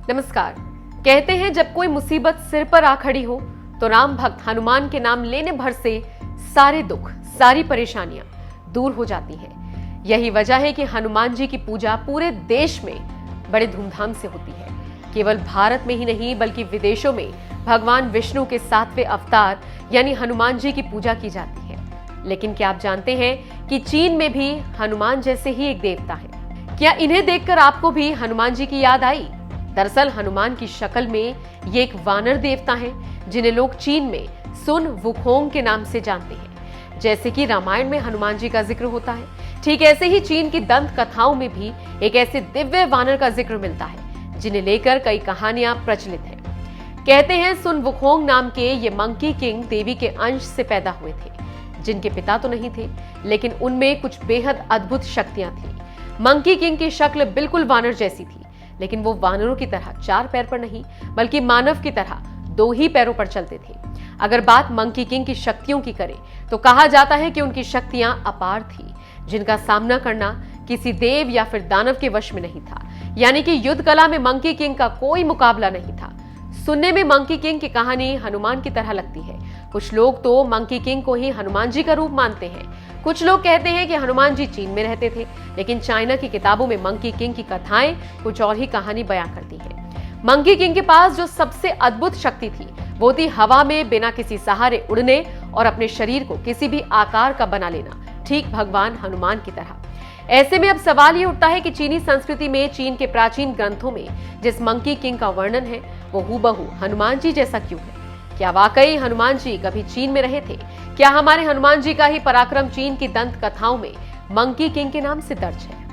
नमस्कार। कहते हैं जब कोई मुसीबत सिर पर आ खड़ी हो तो राम भक्त हनुमान के नाम लेने भर से सारे दुख, सारी परेशानियां दूर हो जाती हैं। यही वजह है कि हनुमान जी की पूजा पूरे देश में बड़े धूमधाम से होती है। केवल भारत में ही नहीं बल्कि विदेशों में भगवान विष्णु के 7वें अवतार यानी हनुमान जी की पूजा की जाती है। लेकिन क्या आप जानते हैं कि चीन में भी हनुमान जैसे ही एक देवता है? क्या इन्हें देखकर आपको भी हनुमान जी की याद आई? दरअसल हनुमान की शक्ल में ये एक वानर देवता हैं, जिन्हें लोग चीन में सुन वुकोंग के नाम से जानते हैं। जैसे कि रामायण में हनुमान जी का जिक्र होता है, ठीक ऐसे ही चीन की दंत कथाओं में भी एक ऐसे दिव्य वानर का जिक्र मिलता है, जिन्हें लेकर कई कहानियां प्रचलित हैं। कहते हैं सुन वुकोंग नाम के ये मंकी किंग देवी के अंश से पैदा हुए थे, जिनके पिता तो नहीं थे, लेकिन उनमें कुछ बेहद अद्भुत शक्तियां थी। मंकी किंग की शक्ल बिल्कुल वानर जैसी थी, लेकिन वो वानरों की तरह 4 पैर पर नहीं बल्कि मानव की तरह 2 ही पैरों पर चलते थे। अगर बात मंकी किंग की शक्तियों की करें तो कहा जाता है कि उनकी शक्तियां अपार थी, जिनका सामना करना किसी देव या फिर दानव के वश में नहीं था। यानी कि युद्ध कला में मंकी किंग का कोई मुकाबला नहीं था। सुनने में मंकी किंग की कहानी हनुमान की तरह लगती है। कुछ लोग तो मंकी किंग को ही हनुमान जी का रूप मानते हैं। कुछ लोग कहते हैं कि हनुमान जी चीन में रहते थे, लेकिन चाइना की किताबों में मंकी किंग की कथाएं कुछ और ही कहानी बयां करती हैं। मंकी किंग के पास जो सबसे अद्भुत शक्ति थी वो थी हवा में बिना किसी सहारे उड़ने और अपने शरीर को किसी भी आकार का बना लेना, ठीक भगवान हनुमान की तरह। ऐसे में अब सवाल ये उठता है कि चीनी संस्कृति में चीन के प्राचीन ग्रंथों में जिस मंकी किंग का वर्णन है वो हूबहू हनुमान जी जैसा क्यों है? क्या वाकई हनुमान जी कभी चीन में रहे थे? क्या हमारे हनुमान जी का ही पराक्रम चीन की दंत कथाओं में मंकी किंग के नाम से दर्ज है?